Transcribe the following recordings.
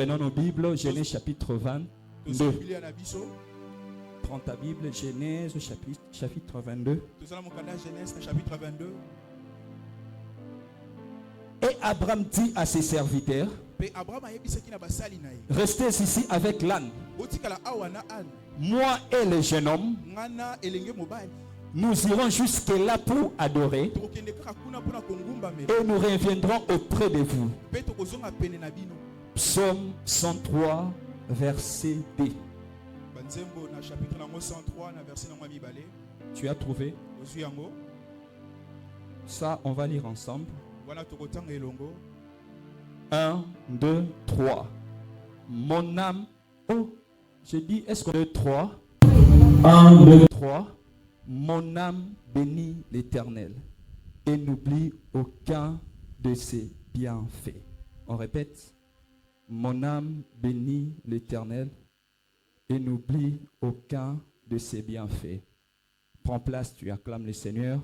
Prenons nos Bibles, Genèse chapitre 22. Prends ta Bible, Genèse chapitre 22. Et Abraham dit à ses serviteurs, restez ici avec l'âne. Moi et le jeune homme, nous irons jusque là pour adorer et nous reviendrons auprès de vous. Psaume 103, verset 2. Tu as trouvé? Ça, on va lire ensemble. 1, 2, 3. Mon âme. Oh, j'ai dit, est-ce qu'on est 3? 1, 2, 3. Mon âme bénit l'Éternel et n'oublie aucun de ses bienfaits. On répète. Mon âme bénit l'Éternel et n'oublie aucun de ses bienfaits. Prends place, tu acclames le Seigneur.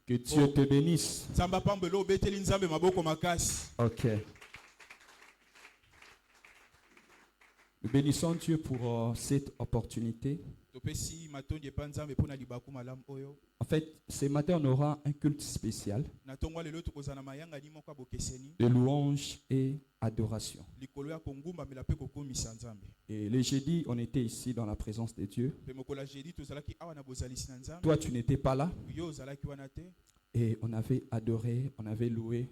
Que Dieu te bénisse. Ok. Nous bénissons Dieu pour cette opportunité. En fait, ce matin, on aura un culte spécial de louange et adoration. Et le jeudi, on était ici dans la présence de Dieu. Toi, tu n'étais pas là. Et on avait adoré, on avait loué.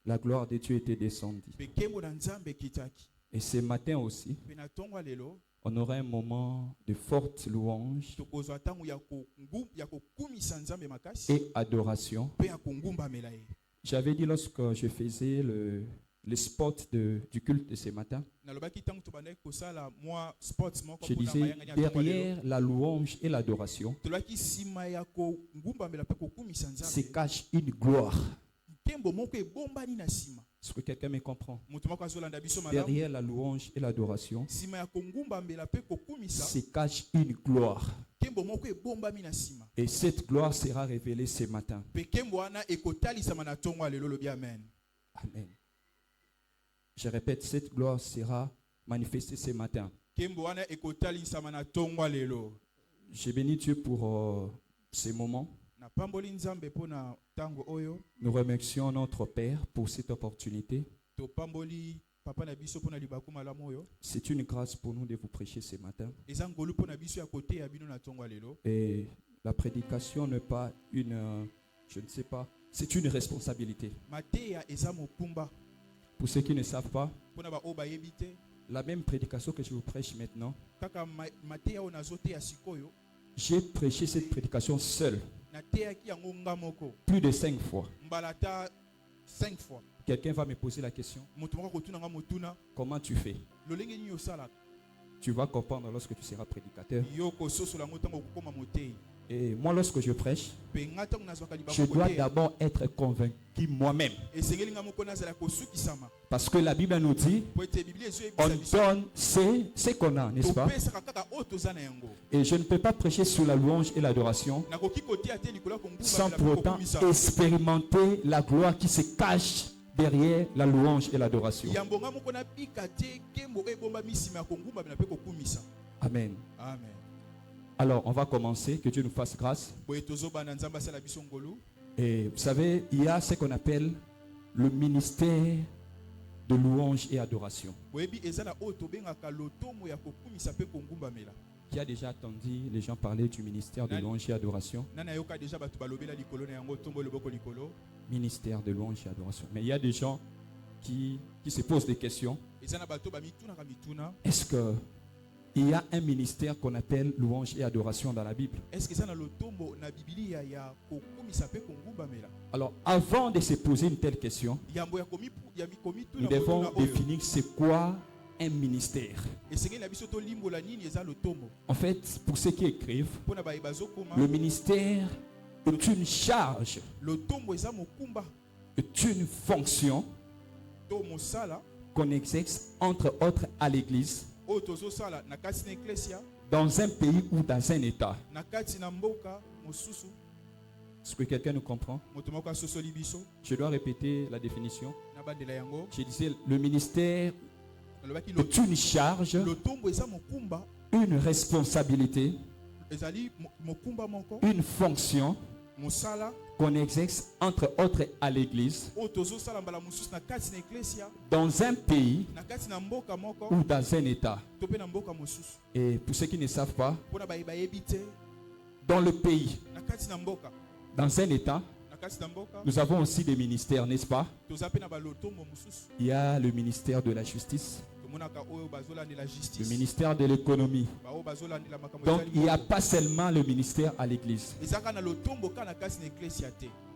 La gloire de Dieu était descendue. Et ce matin aussi, on aura un moment de forte louange et adoration. J'avais dit lorsque je faisais le spot du culte de ce matin, je disais, derrière la louange et l'adoration se cache une gloire. Est-ce que quelqu'un me comprend? Derrière la louange et l'adoration se cache une gloire. Et cette gloire sera révélée ce matin. Amen. Je répète, cette gloire sera manifestée ce matin. Je bénis Dieu pour ce moment. Nous remercions notre Père pour cette opportunité. C'est une grâce pour nous de vous prêcher ce matin. Et la prédication n'est pas une, je ne sais pas, c'est une responsabilité. Pour ceux qui ne savent pas, la même prédication que je vous prêche maintenant, j'ai prêché cette prédication seul. Plus de 5 fois. Quelqu'un va me poser la question. Comment tu fais? Tu vas comprendre lorsque tu seras prédicateur. Et moi, lorsque je prêche, je dois d'abord être convaincu moi-même. Parce que la Bible nous dit, on donne ce qu'on a, n'est-ce pas? Et je ne peux pas prêcher sur la louange et l'adoration sans pour autant expérimenter la gloire qui se cache derrière la louange et l'adoration. Amen. Amen. Alors, on va commencer. Que Dieu nous fasse grâce. Et vous savez, il y a ce qu'on appelle le ministère de louange et adoration. Qui a déjà entendu les gens parler du ministère de louange et adoration? Ministère de louange et adoration. Mais il y a des gens qui se posent des questions. Est-ce que il y a un ministère qu'on appelle louange et adoration dans la Bible? Alors, avant de se poser une telle question, nous devons définir c'est quoi un ministère. En fait, pour ceux qui écrivent, le ministère est une charge, est une fonction qu'on exerce entre autres à l'église, dans un pays ou dans un état. Est-ce que quelqu'un nous comprend? Je dois répéter la définition. Je disais, le ministère est une charge, une responsabilité, une fonction qu'on exerce entre autres à l'église, dans un pays ou dans un état. Et pour ceux qui ne savent pas, dans le pays, dans un état, nous avons aussi des ministères, n'est-ce pas? Il y a le ministère de la justice, le ministère de l'économie. Donc il n'y a pas seulement le ministère à l'église.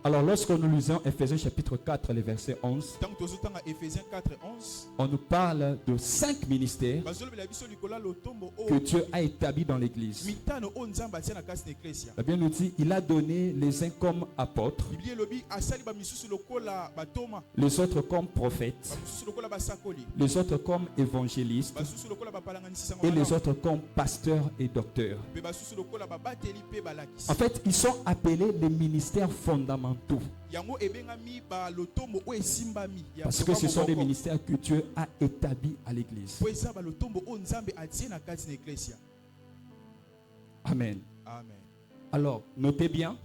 Alors lorsque nous lisons Ephésiens chapitre 4, le verset 11, on nous parle de 5 ministères que Dieu a établis dans l'église. La Bible nous dit, il a donné les uns comme apôtres, les autres comme prophètes, les autres comme évangélistes et les autres comme pasteurs et docteurs. En fait, ils sont appelés les ministères fondamentaux. Parce que ce sont des ministères que Dieu a établis à l'église. Amen. Alors, notez bien.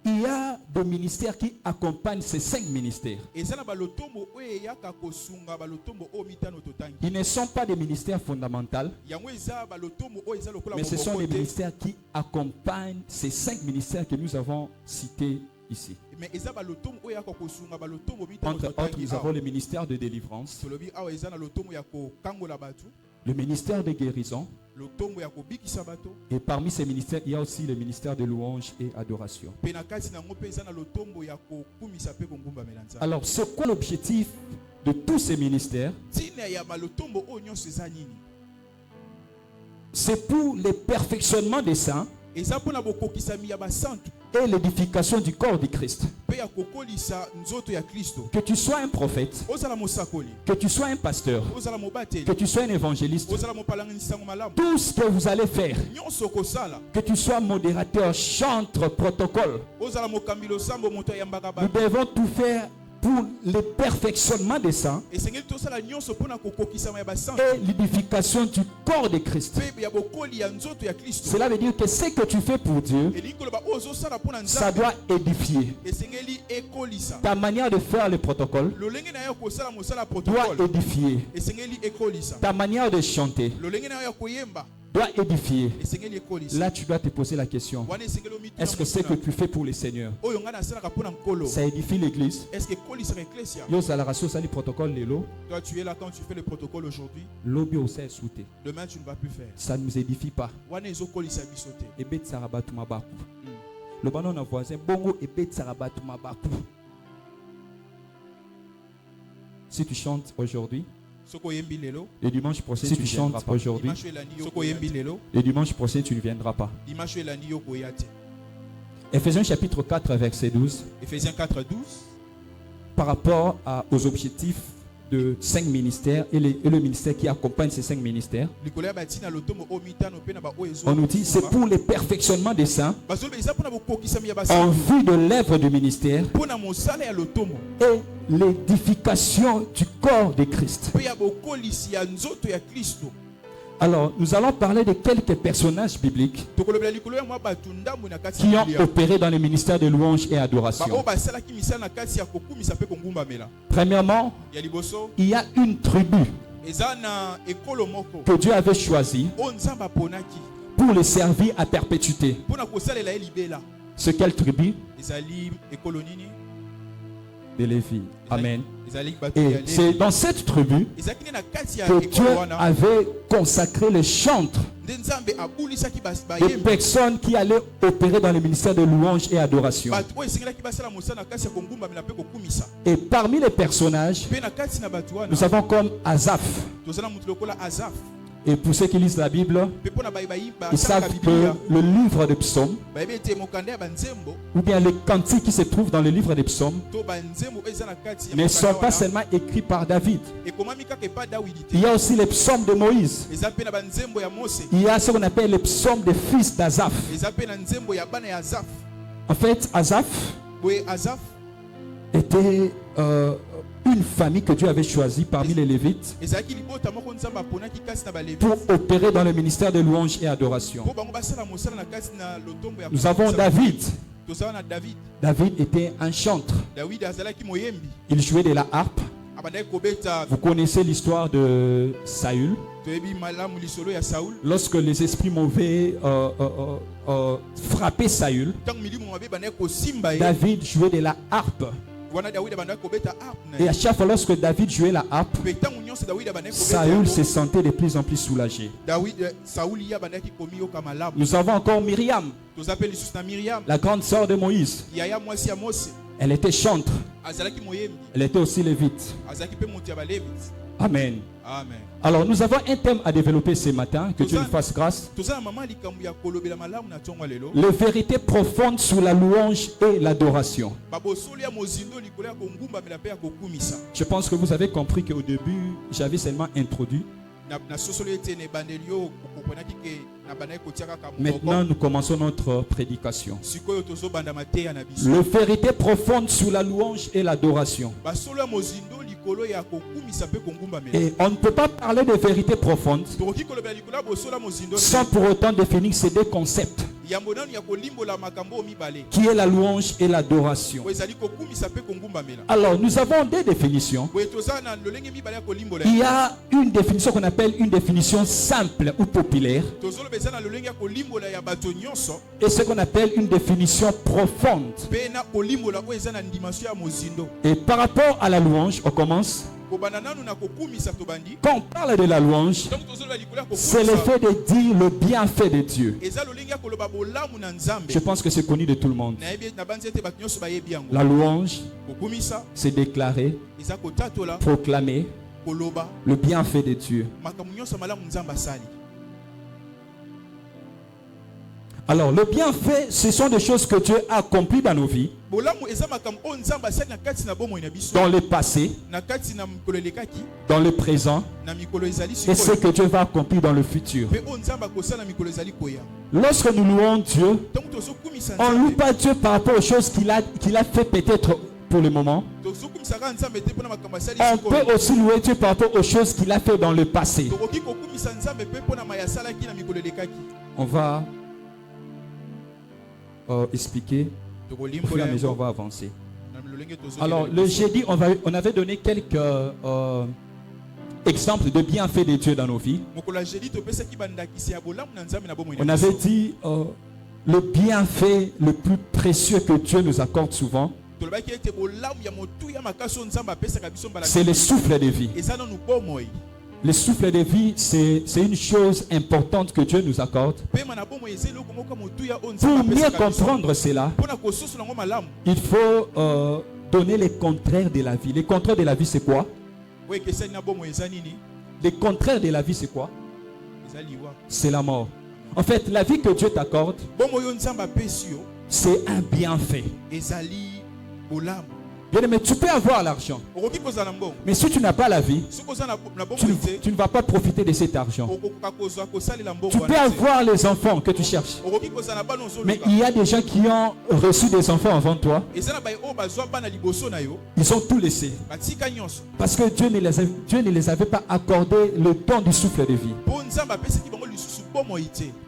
Il y a des ministères qui accompagnent ces 5 ministères. Ils ne sont pas des ministères fondamentaux, mais ce sont des ministères qui accompagnent ces 5 ministères que nous avons cités ici. Entre autres, nous avons le ministère de délivrance, le ministère de guérison, et parmi ces ministères, il y a aussi le ministère de louange et adoration. Alors, c'est quoi l'objectif de tous ces ministères? C'est pour le perfectionnement des saints et l'édification du corps de Christ. Que tu sois un prophète, que tu sois un pasteur, que tu sois un évangéliste, tout ce que vous allez faire, que tu sois modérateur, chantre, protocole, nous devons tout faire pour le perfectionnement des saints et l'édification du corps de Christ. Cela veut dire que ce que tu fais pour Dieu, ça doit édifier. Ta manière de faire le protocole doit édifier. Ta manière de chanter doit édifier. Là, tu dois te poser la question: est-ce que ce que tu fais pour le Seigneur, ça édifie l'église? Toi, tu es là quand tu fais le protocole aujourd'hui. Demain, tu ne vas plus faire. Ça ne nous édifie pas. Si tu chantes aujourd'hui, le dimanche prochain, si tu chantes aujourd'hui, le dimanche prochain, tu ne viendras pas. Ephésiens chapitre 4, verset 12. Ephésiens 4, 12. Par rapport aux objectifs de 5 ministères et le ministère qui accompagne ces 5 ministères, on nous dit c'est pour le perfectionnement des saints en vue de l'œuvre du ministère et l'édification du corps de Christ. Alors, nous allons parler de quelques personnages bibliques qui ont opéré dans le ministère de louange et adoration. Premièrement, il y a une tribu que Dieu avait choisie pour le servir à perpétuité. C'est quelle tribu? De Lévi. Amen. Et c'est dans cette tribu que Dieu avait consacré les chantres, des personnes qui allaient opérer dans le ministère de louange et adoration. Et parmi les personnages, nous avons comme Asaph. Et pour ceux qui lisent la Bible, ils savent que le livre des psaumes, ou bien les cantiques qui se trouvent dans le livre des psaumes, ne sont pas seulement écrits par David. Il y a aussi les psaumes de Moïse. Il y a ce qu'on appelle les psaumes des fils d'Asaph. En fait, Asaph était une famille que Dieu avait choisie parmi les Lévites pour opérer dans le ministère de louange et adoration. Nous avons David. David était un chantre. Il jouait de la harpe. Vous connaissez l'histoire de Saül. Lorsque les esprits mauvais frappaient Saül, David jouait de la harpe. Et à chaque fois lorsque David jouait la harpe, Saül se sentait de plus en plus soulagé. Nous avons encore Myriam, la grande sœur de Moïse. Elle était chantre. Elle était aussi lévite. Amen. Amen. Alors nous avons un thème à développer ce matin. Que Dieu nous fasse grâce. Les vérités profondes sur la louange et l'adoration. Je pense que vous avez compris qu'au début, j'avais seulement introduit. Maintenant, nous commençons notre prédication. Les vérités profondes sur la louange et l'adoration. Et on ne peut pas parler de vérités profondes sans pour autant définir ces deux concepts, qui est la louange et l'adoration. Alors, nous avons deux définitions. Il y a une définition qu'on appelle une définition simple ou populaire, et ce qu'on appelle une définition profonde. Et par rapport à la louange, on commence. Quand on parle de la louange, c'est le fait de dire le bienfait de Dieu. Je pense que c'est connu de tout le monde. La louange, c'est déclarer, proclamer le bienfait de Dieu. Alors, le bienfait, ce sont des choses que Dieu a accomplies dans nos vies, dans le passé, dans le présent, et ce que Dieu va accomplir dans le futur. Lorsque nous louons Dieu, on ne loue pas Dieu par rapport aux choses qu'il a fait peut-être pour le moment. On peut aussi louer Dieu par rapport aux choses qu'il a fait dans le passé. On va expliquer. Au fur et à mesure, on va avancer. Alors, le jeudi, on avait donné quelques exemples de bienfaits de Dieu dans nos vies. On avait dit le bienfait le plus précieux que Dieu nous accorde souvent, c'est le souffle de vie. Le souffle de vie, c'est une chose importante que Dieu nous accorde. Pour mieux comprendre cela, il faut donner les contraires de la vie. Les contraires de la vie, c'est quoi? Les contraires de la vie, c'est quoi? C'est la mort. En fait, la vie que Dieu t'accorde, c'est un bienfait. Bien aimé, tu peux avoir l'argent, mais si tu n'as pas la vie, tu ne vas pas profiter de cet argent. Tu peux avoir les enfants que tu cherches, mais il y a des gens qui ont reçu des enfants avant toi. Ils ont tout laissé parce que Dieu ne les avait pas accordé le don du souffle de vie.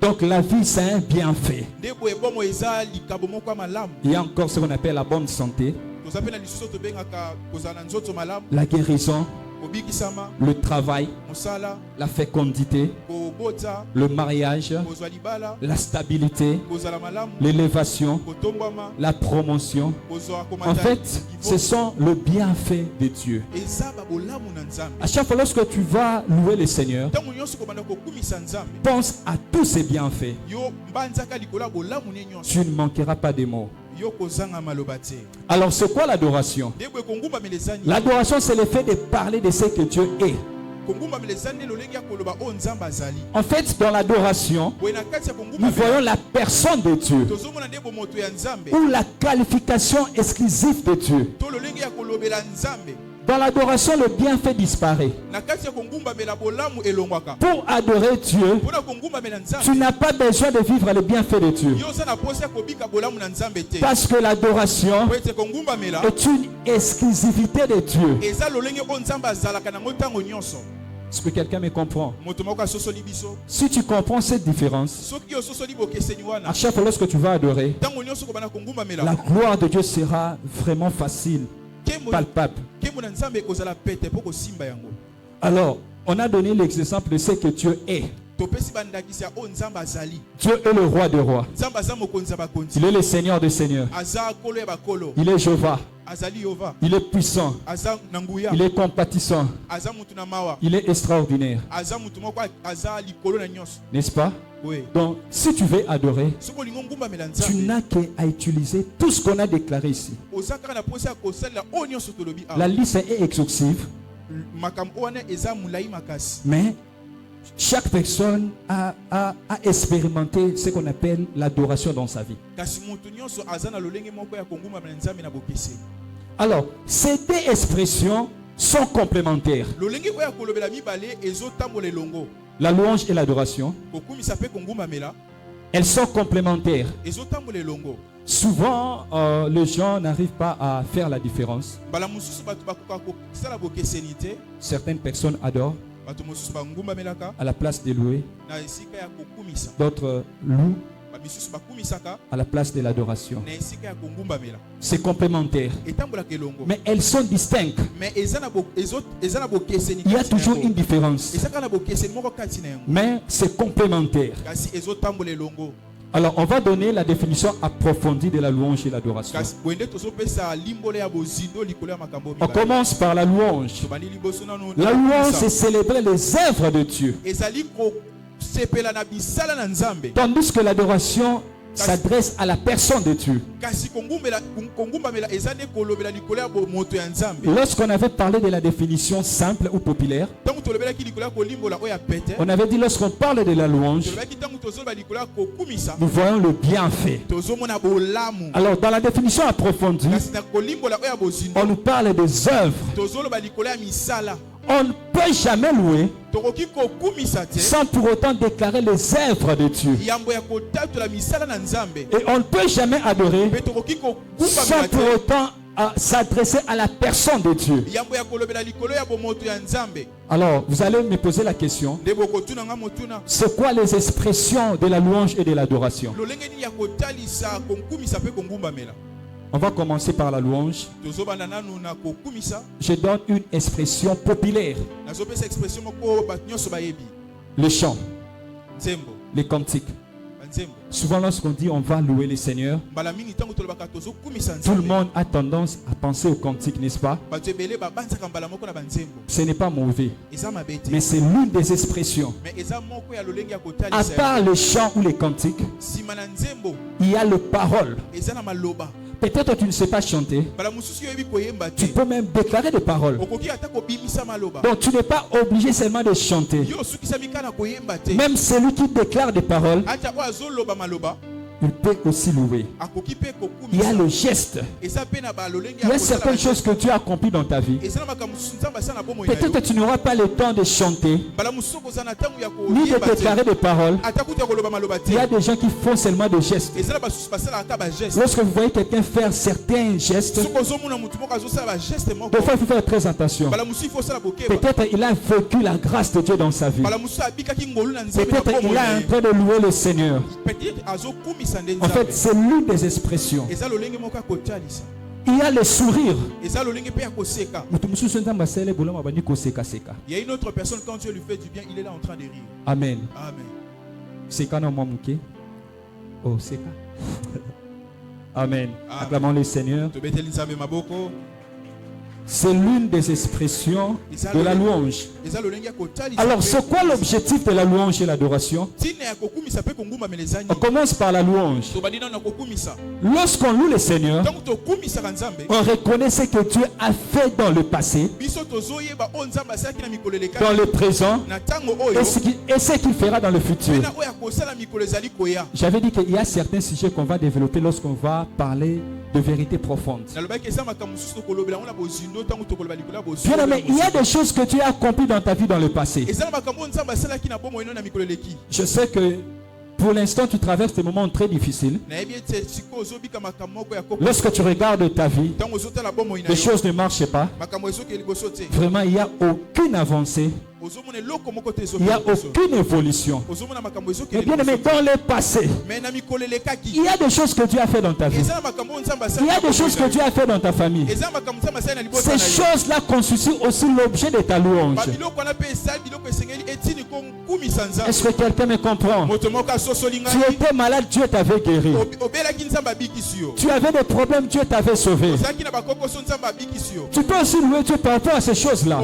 Donc la vie, c'est un bienfait. Il y a encore ce qu'on appelle la bonne santé, la guérison, le travail, la fécondité, le mariage, la stabilité, l'élévation, la promotion. En fait, ce sont le bienfait de Dieu. À chaque fois lorsque tu vas louer le Seigneur, pense à tous ces bienfaits. Tu ne manqueras pas de mots. Alors c'est quoi l'adoration? L'adoration, c'est le fait de parler de ce que Dieu est. En fait, dans l'adoration, nous voyons la personne de Dieu ou la qualification exclusive de Dieu. Dans l'adoration, le bienfait disparaît. Pour adorer Dieu, tu n'as pas besoin de vivre le bienfait de Dieu. Parce que l'adoration est une exclusivité de Dieu. Est-ce que quelqu'un me comprend? Si tu comprends cette différence, à chaque fois lorsque tu vas adorer, la gloire de Dieu sera vraiment facile, palpable. Alors, on a donné l'exemple de ce que Dieu est. Dieu est le roi des rois. Il est le Seigneur des seigneurs. Il est Jéhovah. Il est puissant. Il est compatissant. Il est extraordinaire. N'est-ce pas? Oui. Donc, si tu veux adorer, tu n'as qu'à utiliser tout ce qu'on a déclaré ici. La liste est exhaustive. Mais chaque personne a expérimenté ce qu'on appelle l'adoration dans sa vie. Alors, ces deux expressions sont complémentaires. La louange et l'adoration, elles sont complémentaires. Souvent, les gens n'arrivent pas à faire la différence. Certaines personnes adorent à la place de louer. D'autres louent à la place de l'adoration. C'est complémentaire. Mais elles sont distinctes. Il y a toujours une différence. Mais c'est complémentaire. Alors, on va donner la définition approfondie de la louange et l'adoration. On commence par la louange. La louange, c'est célébrer les œuvres de Dieu. Tandis que l'adoration s'adresse à la personne de Dieu. Lorsqu'on avait parlé de la définition simple ou populaire, on avait dit lorsqu'on parle de la louange, nous voyons le bienfait. Alors dans la définition approfondie, on nous parle des œuvres. On ne peut jamais louer sans pour autant déclarer les œuvres de Dieu. Et on ne peut jamais adorer sans pour autant s'adresser à la personne de Dieu. Alors, vous allez me poser la question. C'est quoi les expressions de la louange et de l'adoration? On va commencer par la louange. Je donne une expression populaire. Le chant, les cantiques. Souvent lorsqu'on dit on va louer le Seigneur, tout le monde a tendance à penser aux cantiques, n'est-ce pas? Ce n'est pas mauvais, mais c'est l'une des expressions. À part le chant ou les cantiques, il y a les paroles. Peut-être tu ne sais pas chanter. Tu peux même déclarer des paroles. Donc tu n'es pas obligé seulement de chanter. Même celui qui déclare des paroles, il peut aussi louer. Il y a le geste. Il y a certaines choses que tu as accomplies dans ta vie. Peut-être que tu n'auras pas le temps de chanter, ni de déclarer des paroles. Il y a des gens qui font seulement des gestes. Lorsque vous voyez quelqu'un faire certains gestes, des fois il faut faire très attention. Peut-être il a vécu la grâce de Dieu dans sa vie. Peut-être il est en train de louer le Seigneur. En fait, c'est l'une des expressions. Il y a le sourire. Il y a une autre personne, quand Dieu lui fait du bien, il est là en train de rire. Amen. Amen. Oh, c'est Amen. Acclamons le Seigneur. C'est l'une des expressions de la louange. Alors, c'est quoi l'objectif de la louange et l'adoration? On commence par la louange. Lorsqu'on loue le Seigneur, on reconnaît ce que Dieu a fait dans le passé, dans le présent, et ce qu'il fera dans le futur. J'avais dit qu'il y a certains sujets qu'on va développer lorsqu'on va parler de vérité profonde. Bien aimé, il y a des choses que tu as accomplies dans ta vie dans le passé. Je sais que pour l'instant, tu traverses des moments très difficiles. Lorsque tu regardes ta vie, les choses ne marchent pas. Vraiment, il n'y a aucune avancée. Il n'y a aucune évolution. Mais bien aimé, dans le passé, il y a des choses que Dieu a fait dans ta vie. Il y a des choses que Dieu a fait dans ta famille. Ces choses-là constituent aussi l'objet de ta louange. Est-ce que quelqu'un me comprend? Tu étais malade, Dieu t'avait guéri. Tu avais des problèmes, Dieu t'avait sauvé. Tu peux aussi louer Dieu par rapport à ces choses-là.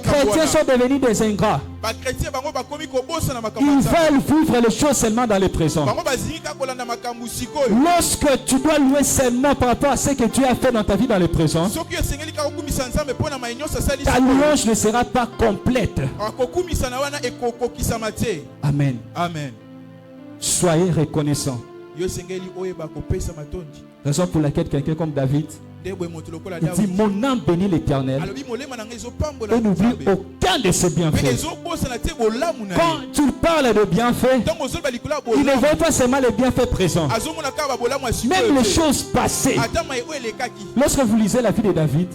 Les chrétiens sont devenus des ingrats. Ils veulent vivre les choses seulement dans le présent. Lorsque tu dois louer seulement par rapport à ce que Dieu a fait dans ta vie dans le présent, ta louange ne sera pas complète. Amen. Amen. Soyez reconnaissants. Raison pour laquelle quelqu'un comme David, il dit, mon âme bénit l'Éternel et n'oublie aucun de ses bienfaits. Quand tu parles de bienfaits, il ne voit pas seulement les bienfaits présents, même les choses passées. Lorsque vous lisez la vie de David,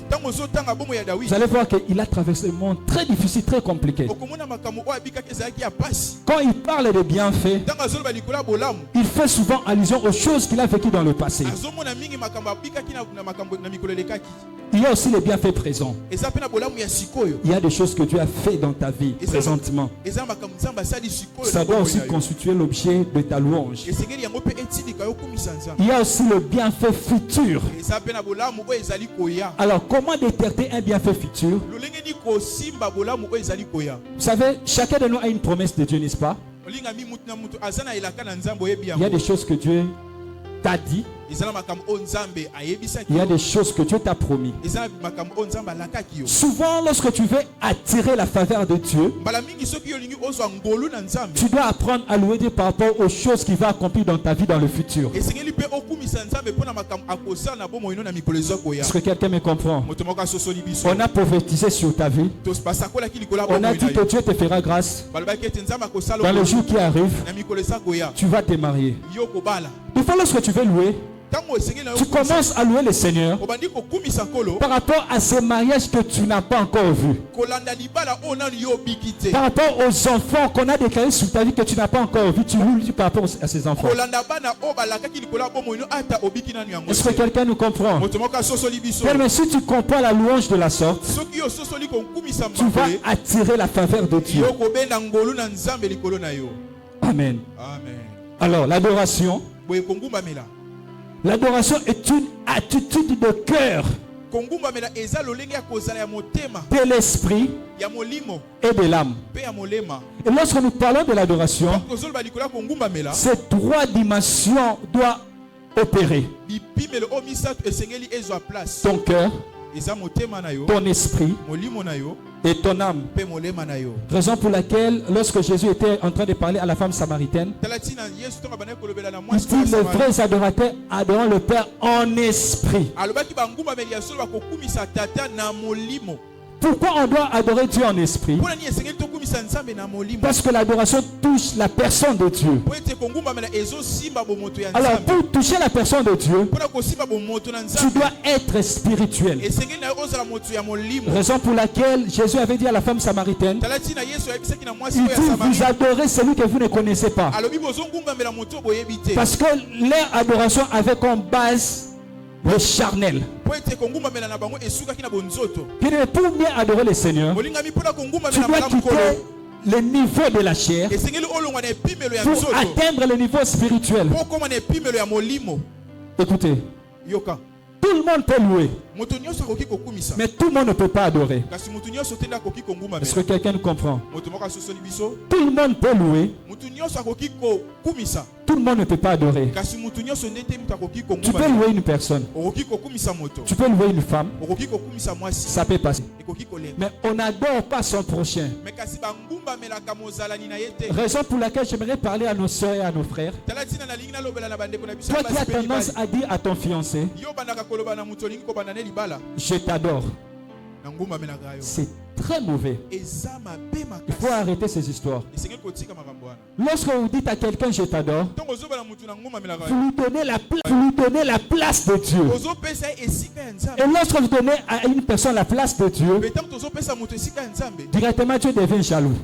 vous allez voir qu'il a traversé un monde très difficile, très compliqué. Quand il parle de bienfaits, il fait souvent allusion aux choses qu'il a vécues dans le passé. Il y a aussi les bienfaits présents. Il y a des choses que Dieu a fait dans ta vie présentement. Ça doit aussi constituer l'objet de ta louange. Il y a aussi le bienfait futur. Alors, comment détecter un bienfait futur? Vous savez, chacun de nous a une promesse de Dieu, n'est-ce pas? Il y a des choses que Dieu t'a dit. Il y a des choses que Dieu t'a promis. Souvent, lorsque tu veux attirer la faveur de Dieu, tu dois apprendre à louer Dieu par rapport aux choses qu'il va accomplir dans ta vie dans le futur. Est-ce que quelqu'un me comprend? On a prophétisé sur ta vie. On a dit que Dieu te fera grâce. Dans le jour qui arrive, tu vas te marier. Des fois, lorsque tu veux louer, tu commences à louer le Seigneur par rapport à ces mariages que tu n'as pas encore vus, par rapport aux enfants qu'on a déclarés sur ta vie que tu n'as pas encore vus. Tu loues par rapport à ces enfants. Est-ce que quelqu'un nous comprend? Mais si tu comprends la louange de la sorte, tu vas attirer la faveur de Dieu. Amen. Alors, l'adoration. L'adoration est une attitude de cœur, de l'esprit et de l'âme. Et lorsque nous parlons de l'adoration, ces trois dimensions doivent opérer. Ton cœur, ton esprit et ton âme. Raison pour laquelle, lorsque Jésus était en train de parler à la femme samaritaine, il dit, les vrais adorateurs adorent le Père en esprit. Pourquoi on doit adorer Dieu en esprit? Parce que l'adoration touche la personne de Dieu. Alors, pour toucher la personne de Dieu, tu dois être spirituel. Raison pour laquelle Jésus avait dit à la femme samaritaine, il dit, vous adorez celui que vous ne connaissez pas. Parce que leur adoration avait comme base le charnel. Pour mieux adorer le Seigneur, tu dois quitter le niveau de la chair pour atteindre le niveau spirituel. Écoutez, tout le monde peut louer. Mais tout le monde ne peut pas adorer. Est-ce que quelqu'un nous comprend? Tout le monde peut louer. Tout le monde ne peut pas adorer. Tu peux louer une personne. Tu peux louer une femme. Ça peut passer. Mais on n'adore pas son prochain. Raison pour laquelle j'aimerais parler à nos soeurs et à nos frères. Toi qui as tendance à dire à ton fiancé, je t'adore. C'est très mauvais. Il faut arrêter ces histoires. Lorsque vous dites à quelqu'un je t'adore, vous lui donnez la place de Dieu. Et lorsque vous donnez à une personne la place de Dieu, directement Dieu devient jaloux.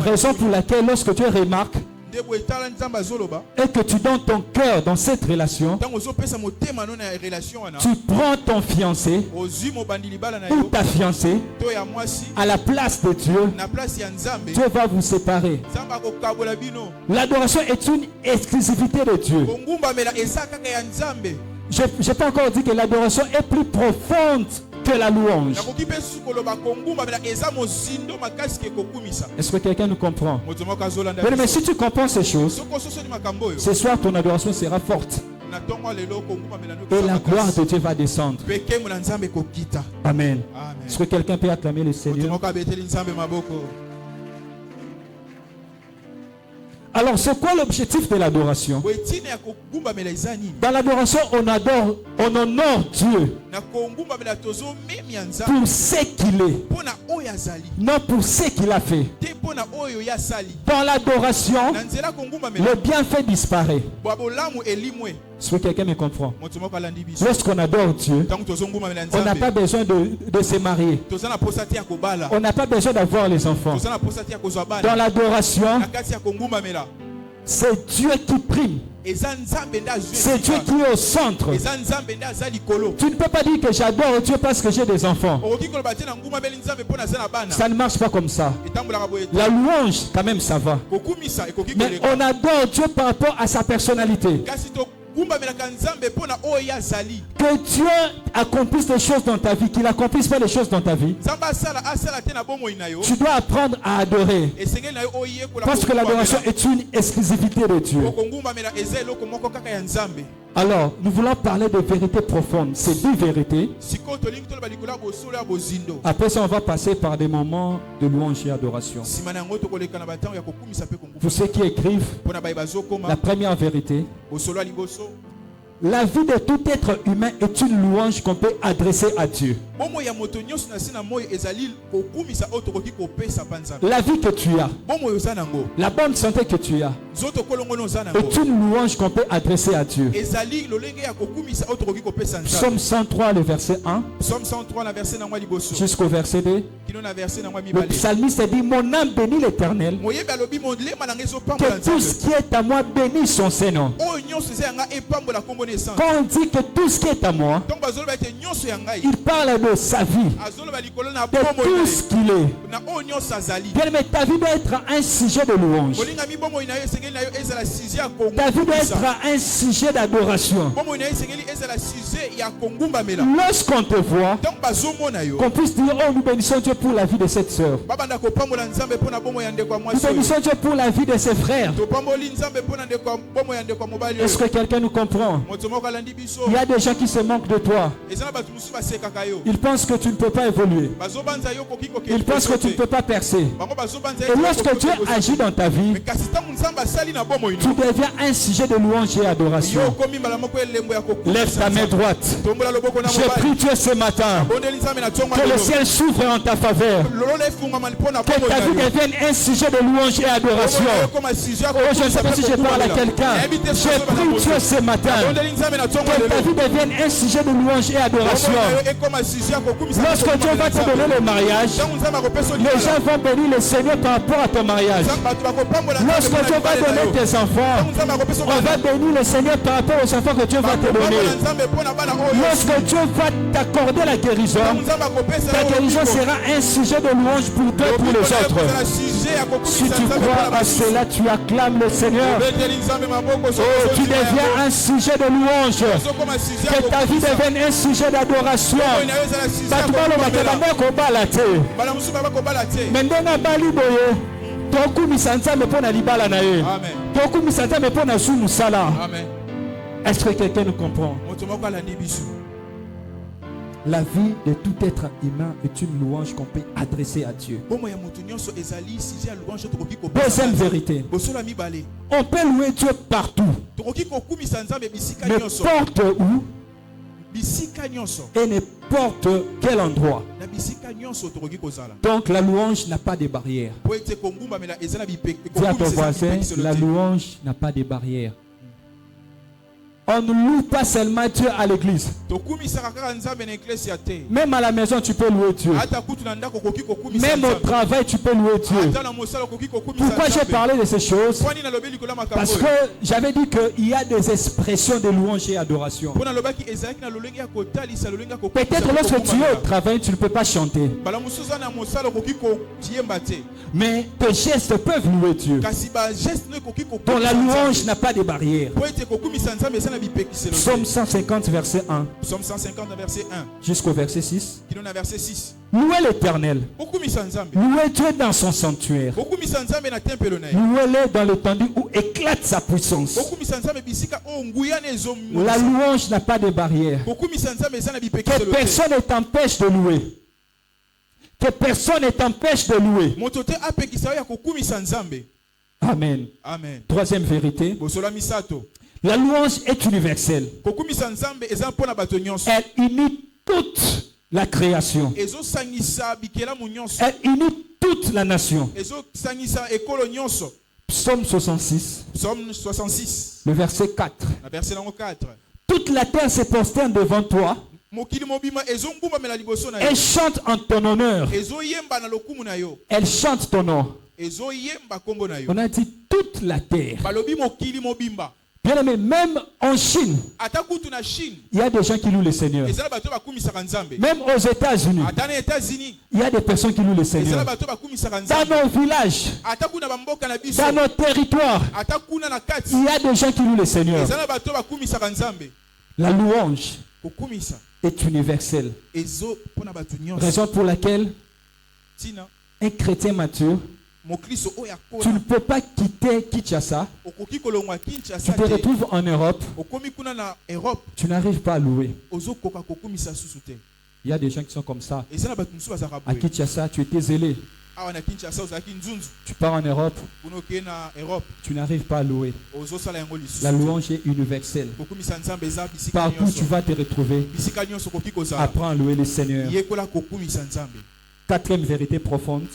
Raison pour laquelle lorsque Dieu remarque et que tu donnes ton cœur dans cette relation, tu prends ton fiancé ou ta fiancée à la place de Dieu. Dieu va vous séparer. L'adoration est une exclusivité de Dieu. Je peux encore dire que l'adoration est plus profonde que la louange. Est-ce que quelqu'un nous comprend? Mais si tu comprends ces choses, ce soir ton adoration sera forte. Et la gloire de Dieu va descendre. Amen. Est-ce que quelqu'un peut acclamer le Seigneur? Alors, c'est quoi l'objectif de l'adoration? Dans l'adoration, on honore Dieu pour ce qu'il est, non pour ce qu'il a fait. Dans l'adoration, le bienfait disparaît. Est-ce que quelqu'un me comprend? Lorsqu'on adore Dieu, on n'a pas besoin de se marier. On n'a pas besoin d'avoir les enfants. Dans l'adoration, c'est Dieu qui prime. C'est Dieu qui est au centre. Tu ne peux pas dire que j'adore Dieu parce que j'ai des enfants. Ça ne marche pas comme ça. La louange, quand même, ça va. Mais on adore Dieu par rapport à sa personnalité. Que Dieu accomplisse des choses dans ta vie, qu'il n'accomplisse pas les choses dans ta vie. Tu dois apprendre à adorer. Parce que l'adoration est une exclusivité de Dieu. Alors, nous voulons parler de vérités profondes. C'est deux vérités. Après ça, on va passer par des moments de louange et adoration. Pour ceux qui écrivent, la première vérité: la vie de tout être humain est une louange qu'on peut adresser à Dieu. La vie que tu as, la bonne santé que tu as, est une louange qu'on peut adresser à Dieu. Psaume 103, le verset 1 jusqu'au verset 2. Le psalmiste dit: mon âme bénit l'Éternel, que tout ce qui est à moi bénit son Saint-Nom. Quand on dit que tout ce qui est à moi, il parle de sa vie, de tout ce qu'il est. Bien, mais ta vie doit être un sujet de louange. Ta vie doit être un sujet d'adoration. Lorsqu'on te voit, qu'on puisse dire: oh, nous bénissons Dieu pour la vie de cette sœur. Nous bénissons Dieu pour la vie de ses frères. Est-ce que quelqu'un nous comprend? Il y a des gens qui se moquent de toi. Ils pensent que tu ne peux pas évoluer. Ils pensent que tu ne peux pas percer. Et lorsque Dieu agit dans ta vie, tu deviens un sujet de louange et adoration. Lève ta main droite. Je prie Dieu ce matin que le ciel s'ouvre en ta faveur. Que ta vie devienne un sujet de louange et adoration. Oh, je ne sais pas si je parle à quelqu'un. Je prie Dieu ce matin que ta vie devienne un sujet de louange et adoration. Lorsque Dieu va te donner le mariage, les gens vont bénir le Seigneur par rapport à ton mariage. Lorsque Dieu va donner tes enfants, on va bénir le Seigneur par rapport aux enfants que Dieu va te donner. Lorsque Dieu va t'accorder la guérison, ta guérison sera un sujet de louange pour toi et pour les autres. Si tu crois à cela, tu acclames le Seigneur. Oh, tu deviens un sujet de louange. Que ta vie devienne un sujet d'adoration. Est-ce que quelqu'un nous comprend? La vie de tout être humain est une louange qu'on peut adresser à Dieu. Deuxième vérité. On peut louer Dieu partout. N'importe où. Et n'importe quel endroit. Donc la louange n'a pas de barrière. Dis à ton voisin, la louange n'a pas de barrière. On ne loue pas seulement Dieu à l'église. Même à la maison, tu peux louer Dieu. Même au travail, tu peux louer Dieu. Pourquoi j'ai parlé de ces choses? Parce que j'avais dit qu'il y a des expressions de louange et adoration. Peut-être lorsque tu es au travail, tu ne peux pas chanter. Mais tes gestes peuvent louer Dieu. Donc la louange n'a pas de barrière. Psaume 150 verset 1. Psaume 150 verset 1. Jusqu'au verset 6. Verset 6. Louez l'Éternel. Louez Dieu dans son sanctuaire. Louez-le dans l'étendue où éclate sa puissance. La louange n'a pas de barrière. Que personne ne t'empêche de louer. Que personne ne t'empêche de louer. Amen. Amen. Troisième vérité. La louange est universelle. Elle unit toute la création. Elle unit toute la nation. Psaume 66. Psaume 66. Le verset 4. Toute la terre se prosterne devant toi. Elle chante en ton honneur. Elle chante ton nom. On a dit toute la terre. Bien aimé, même en Chine, il y a des gens qui louent le Seigneur. Même aux États-Unis, il y a des personnes qui louent le Seigneur. Dans nos villages, dans nos territoires, il y a des gens qui louent le Seigneur. La louange est universelle. Raison pour laquelle un chrétien mature, tu ne peux pas quitter Kinshasa. Tu te retrouves en Europe. Tu n'arrives pas à louer. Il y a des gens qui sont comme ça. À Kinshasa, tu étais zélé. Tu pars en Europe. Tu n'arrives pas à louer. La louange est universelle. Partout où tu vas te retrouver, apprends à louer le Seigneur. Quatrième vérité profonde.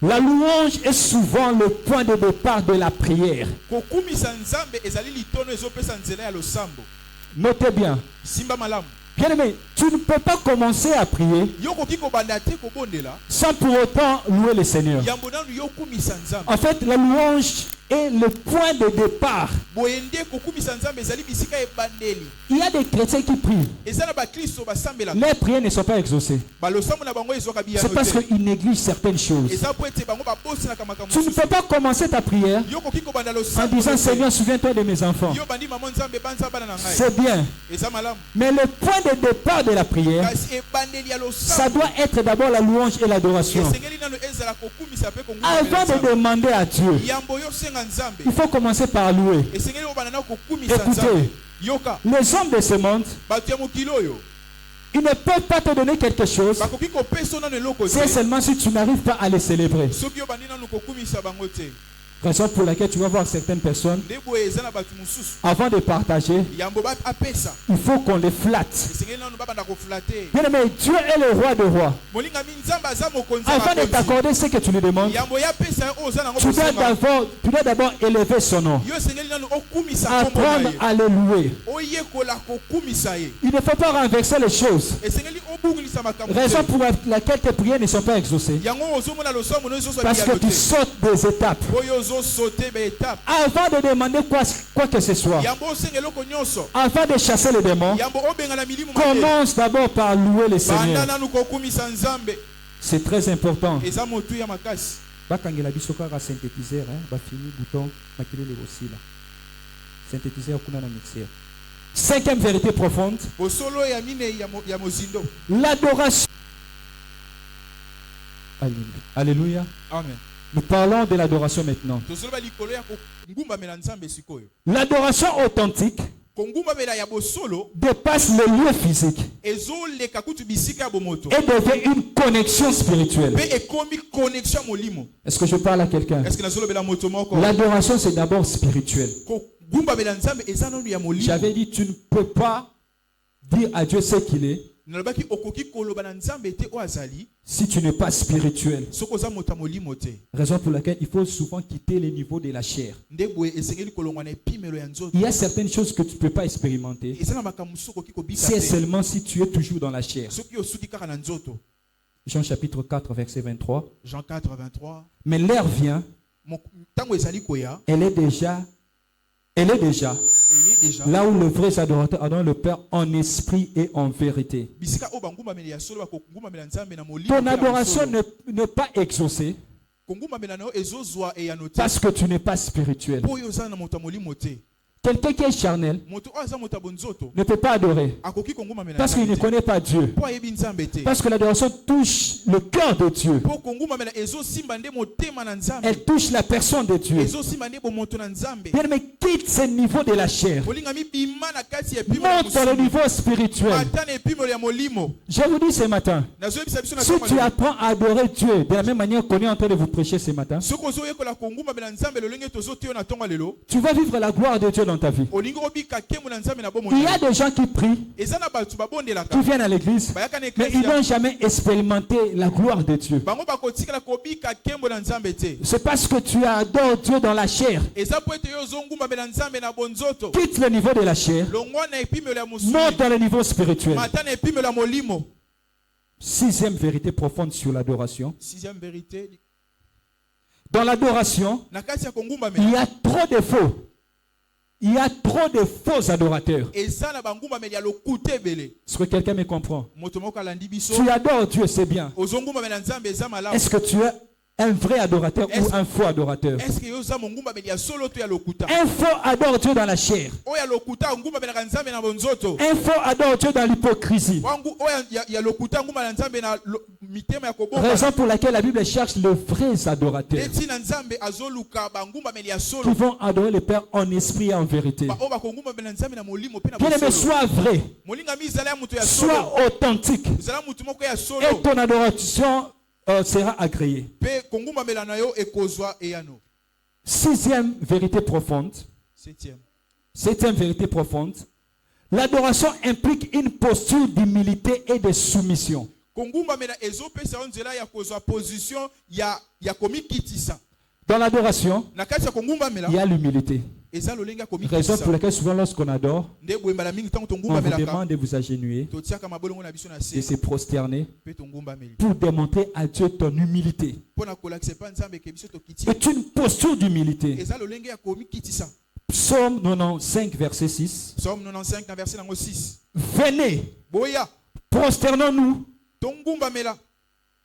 La louange est souvent le point de départ de la prière. Notez bien. Bien aimé, tu ne peux pas commencer à prier sans pour autant louer le Seigneur. En fait, la louange est le point de départ. Il y a des chrétiens qui prient. Leurs prières ne sont pas exaucées. C'est parce qu'ils négligent certaines choses. Tu ne peux pas commencer ta prière en disant Seigneur, souviens-toi de mes enfants. C'est bien. Mais le point de départ de la prière, ça doit être d'abord la louange et l'adoration. Avant de demander à Dieu, il faut commencer par louer. Écoutez, les hommes de ce monde, ils ne peuvent pas te donner quelque chose. C'est seulement si tu n'arrives pas à les célébrer. Raison pour laquelle tu vas voir certaines personnes, avant de partager, il faut qu'on les flatte. Bien aimé, Dieu est le roi des rois. Avant de t'accorder ce que tu lui demandes, tu dois d'abord élever son nom. Apprendre à le louer. Il ne faut pas renverser les choses. Raison pour laquelle tes prières ne sont pas exaucées. Parce que tu sautes des étapes. Avant de demander quoi que ce soit, avant de chasser les démons, commence d'abord par louer le Seigneur. C'est très important. Bakangela bisokara synthétiseur, fini bouton, maquiller les aussi là. Synthétiseur kuna na mixeur. Cinquième vérité profonde. L'adoration. Alléluia. Amen. Nous parlons de l'adoration maintenant. L'adoration authentique dépasse le lieu physique et devient une connexion spirituelle. Est-ce que je parle à quelqu'un? L'adoration, c'est d'abord spirituel. J'avais dit, tu ne peux pas dire à Dieu ce qu'il est si tu n'es pas spirituel. Raison pour laquelle il faut souvent quitter les niveaux de la chair. Il y a certaines choses que tu ne peux pas expérimenter. C'est seulement si tu es toujours dans la chair. Jean chapitre 4 verset 23. Jean 4 23. Mais l'heure vient. Elle est déjà là où le vrai adorateur adore le Père en esprit et en vérité. Ton adoration n'est pas exaucée parce que tu n'es pas spirituel. Quelqu'un qui est charnel ne peut pas adorer parce qu'il ne connaît pas Dieu. Parce que l'adoration touche le cœur de Dieu. Elle touche la personne de Dieu. Bien, mais quitte ce niveau de la chair. Monte dans le niveau spirituel. Je vous dis ce matin, si tu apprends à adorer Dieu de la même manière qu'on est en train de vous prêcher ce matin, tu vas vivre la gloire de Dieu dans ta vie. Il y a des gens qui prient, qui viennent à l'église, mais ils n'ont jamais expérimenté la gloire de Dieu. C'est parce que tu adores Dieu dans la chair. Quitte le niveau de la chair, monte dans le niveau spirituel. Sixième vérité profonde sur l'adoration. Dans l'adoration, il y a trop de faux. Il y a trop de faux adorateurs. Est-ce que quelqu'un me comprend? Tu adores Dieu, c'est bien. Est-ce que tu es un vrai adorateur ou un faux adorateur? Un faux adore Dieu dans la chair. Un faux adore Dieu dans l'hypocrisie. Raison pour laquelle la Bible cherche les vrais adorateurs qui vont adorer le Père en esprit et en vérité. Bien-aimé, sois vrai, sois authentique, et ton adoration sera agréée. Sixième vérité profonde. Septième vérité profonde. L'adoration implique une posture d'humilité et de soumission. Dans l'adoration, il y a l'humilité. Raison pour laquelle souvent lorsqu'on adore, on vous demande de vous agenouiller, de se prosterner pour démontrer à Dieu ton humilité. C'est une posture d'humilité. Psaume 95 verset 6. Venez, prosternons-nous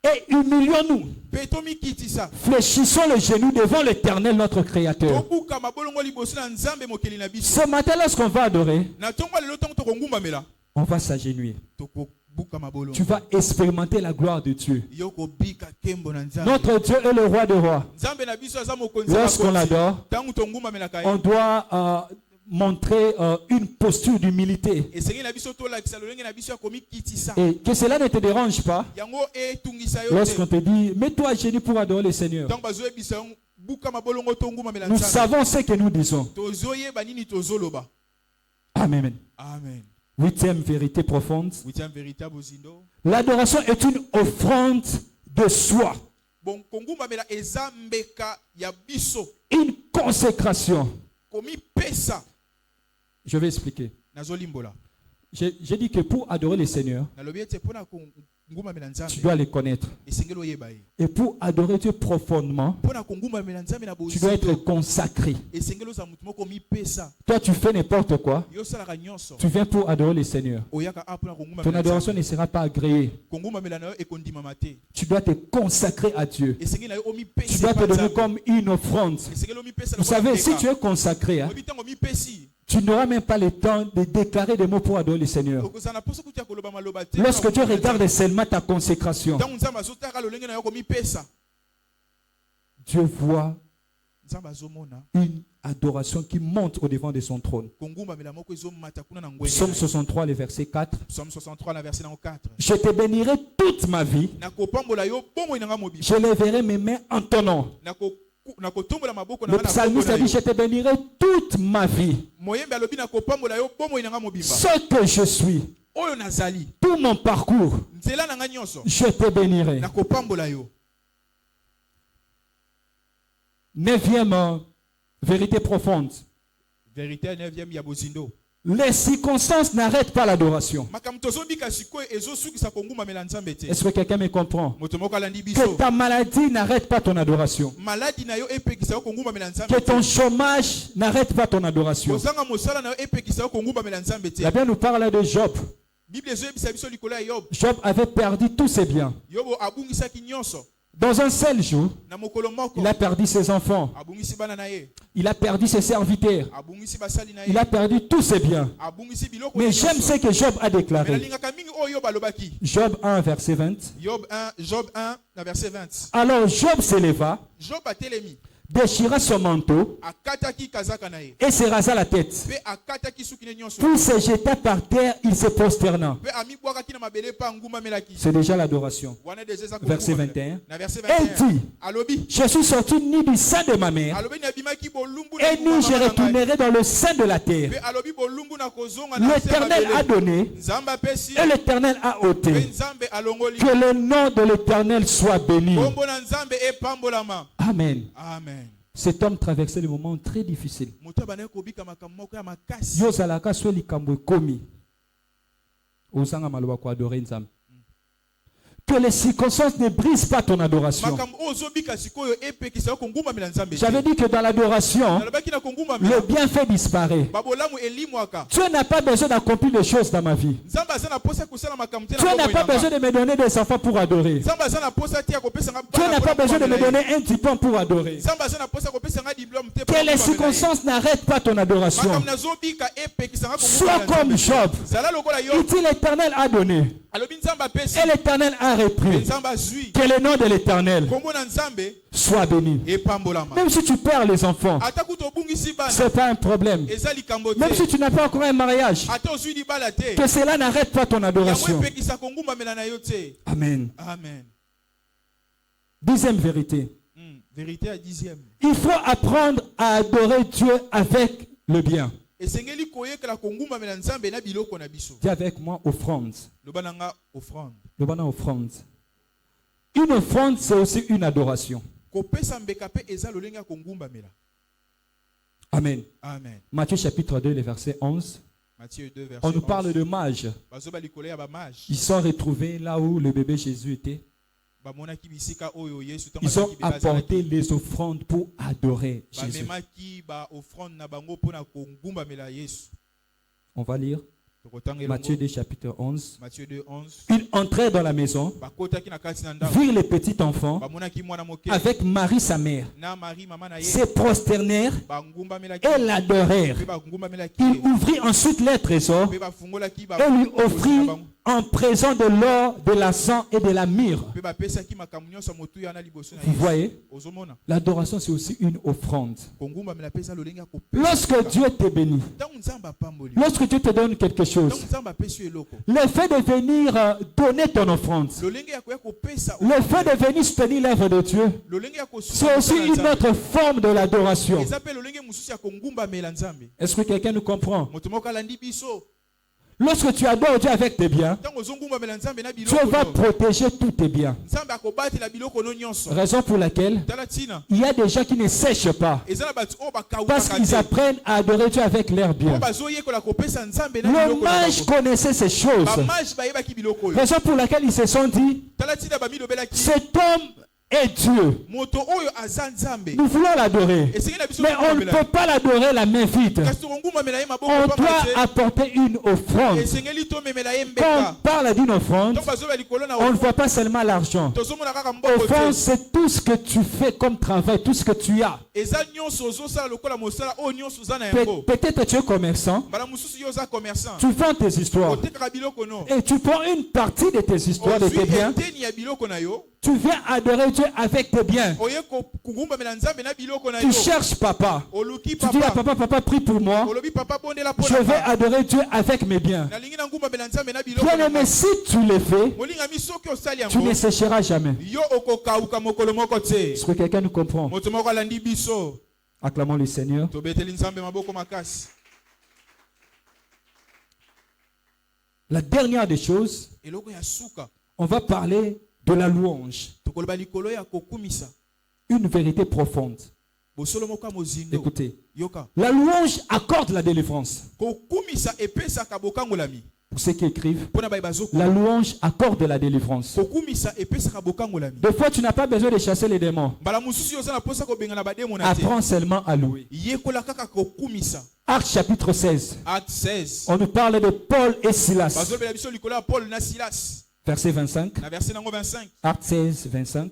et humilions-nous. Fléchissons les genoux devant l'Éternel notre Créateur. Ce matin, lorsqu'on va adorer, on va s'agenouiller. Tu vas expérimenter la gloire de Dieu. Notre Dieu est le roi des rois. Lorsqu'on l'adore, on doit montrer une posture d'humilité. Et que cela ne te dérange pas lorsqu'on te dit mets-toi à genoux pour adorer le Seigneur. Nous savons ce que nous disons. Amen. Amen. Huitième vérité profonde. L'adoration est une offrande de soi. Une consécration. Je vais expliquer. J'ai dit que pour adorer le Seigneur, tu dois les connaître. Et pour adorer Dieu profondément, tu dois être consacré. Toi, tu fais n'importe quoi. Tu viens pour adorer le Seigneur. Ton adoration ne sera pas agréée. Tu dois te consacrer à Dieu. Tu dois te donner comme une offrande. Vous savez, si tu es consacré, tu n'auras même pas le temps de déclarer des mots pour adorer le Seigneur. Lorsque tu regardes seulement ta consécration, Dieu voit une adoration qui monte au devant de son trône. Psaume 63, le verset 4. Je te bénirai toute ma vie. Je lèverai mes mains en ton nom. Le psalmiste a dit, je te bénirai toute ma vie. Ce que je suis, tout mon parcours, je te bénirai. 9e vérité profonde. Vérité 9e yabozindo. Les circonstances n'arrêtent pas l'adoration. Est-ce que quelqu'un me comprend? Que ta maladie n'arrête pas ton adoration. Que ton chômage n'arrête pas ton adoration. La Bible nous parle de Job. Job avait perdu tous ses biens. Dans un seul jour, il a perdu ses enfants. Il a perdu ses serviteurs. Il a perdu tous ses biens. Mais j'aime ce que Job a déclaré. Job 1, verset 20. Alors Job s'éleva, déchira son manteau et se rasa la tête. Puis se jeta par terre, il se prosterna. C'est déjà l'adoration. Verset 21. Elle dit, je suis sorti ni du sein de ma mère, et ni je retournerai dans le sein de la terre. L'Éternel a donné, et l'Éternel a ôté. Que le nom de l'Éternel soit béni. Amen. Amen. Cet homme traversait des moments très difficiles. Yozalaka so likambo komi. Osanga maloba ko adorer Nzambe. Que les circonstances ne brisent pas ton adoration. J'avais dit que dans l'adoration, le bienfait disparaît. Dieu n'a pas besoin d'accomplir des choses dans ma vie. Dieu n'a pas besoin de me donner des enfants pour adorer. Dieu n'a pas besoin de me donner un diplôme pour adorer. Que les circonstances n'arrêtent pas ton adoration. Sois comme Job. Il dit l'Éternel a donné. Et l'Éternel a repris. Que le nom de l'Éternel soit béni. Même si tu perds les enfants, ce n'est pas un problème. Même si tu n'as pas encore un mariage, que cela n'arrête pas ton adoration. Amen. Amen. 10e vérité. Vérité à 10e. Il faut apprendre à adorer Dieu avec le bien. Dis avec moi offrande. Offrande. Une offrande, c'est aussi une adoration. Amen. Amen. Matthieu chapitre 2, le verset 11. On nous parle de mages. Ils sont retrouvés là où le bébé Jésus était. Ils ont apporté les offrandes pour adorer Jésus. On va lire Matthieu 2, chapitre 11. Ils entrèrent dans la maison, virent les petits enfants avec Marie sa mère, se prosternèrent et l'adorèrent. Il ouvrit ensuite les trésors et lui offrit en présent de l'or, de l'argent et de la myrrhe. Vous voyez, l'adoration c'est aussi une offrande. Lorsque Dieu te bénit, lorsque Dieu te donne quelque chose, le fait de venir donner ton offrande, le fait de venir soutenir l'œuvre de Dieu, c'est aussi une autre forme de l'adoration. Est-ce que quelqu'un nous comprend? Lorsque tu adores Dieu avec tes biens, Dieu va protéger tous tes biens. Raison pour laquelle il y a des gens qui ne sèchent pas parce qu'ils apprennent à adorer Dieu avec leurs biens. Le mage connaissait ces choses. Raison pour laquelle ils se sont dit, cet homme est Dieu. Nous voulons l'adorer. Mais on ne peut pas l'adorer la main vide. On doit apporter une offrande. Quand on parle d'une offrande, on ne voit pas seulement l'argent. Offrande, c'est tout ce que tu fais comme travail, tout ce que tu as. Peut-être tu es commerçant. Tu vends tes histoires. Et tu prends une partie de tes histoires, de tes biens. Tu viens adorer Dieu avec tes biens. Tu cherches papa. Tu dis à papa, prie pour moi. Je vais adorer Dieu avec mes biens. Bien aimé, si tu le fais, tu ne sécheras jamais. Est-ce que quelqu'un nous comprend? Acclamons le Seigneur. La dernière des choses, on va parler de la louange. Une vérité profonde. Écoutez, la louange accorde la délivrance. Pour ceux qui écrivent, la louange accorde la délivrance. Des fois, tu n'as pas besoin de chasser les démons. Apprends seulement à louer. Actes chapitre 16. On nous parle de Paul et Silas. Verset 25. Acte 16, 25.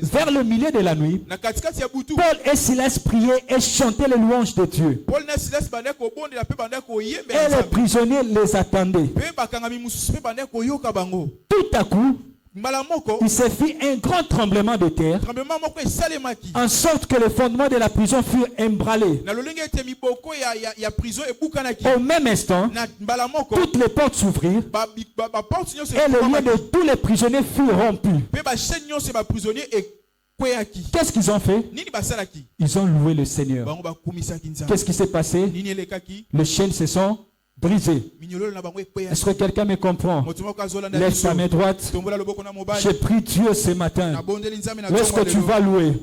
Vers le milieu de la nuit, Paul et Silas priaient et chantaient les louanges de Dieu. Et les prisonniers les attendaient. Tout à coup, il se fit un grand tremblement de terre, en sorte que le fondement de la prison fut ébranlé. Au même instant, toutes les portes s'ouvrirent et le lien de tous les prisonniers fut rompu. Qu'est-ce qu'ils ont fait? Ils ont loué le Seigneur. Qu'est-ce qui s'est passé? Les chaînes se sont brisé. Est-ce que quelqu'un me comprend? Lève ta main droite. J'ai pris Dieu ce matin. Lorsque tu vas louer,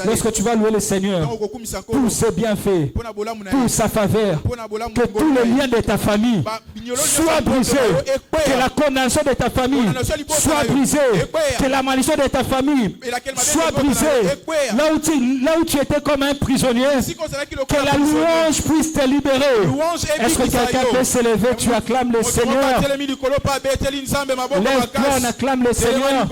lorsque tu vas louer le Seigneur pour ses bienfaits, pour sa faveur, que tous les liens de ta famille soient brisés, que la condamnation de ta famille soit brisée, que la malédiction de ta famille soit brisée. Là où tu étais comme un prisonnier, que la louange puisse te libérer. Est-ce que quelqu'un peut se lever? Tu acclames le Seigneur. Lève-toi, on acclame le Seigneur.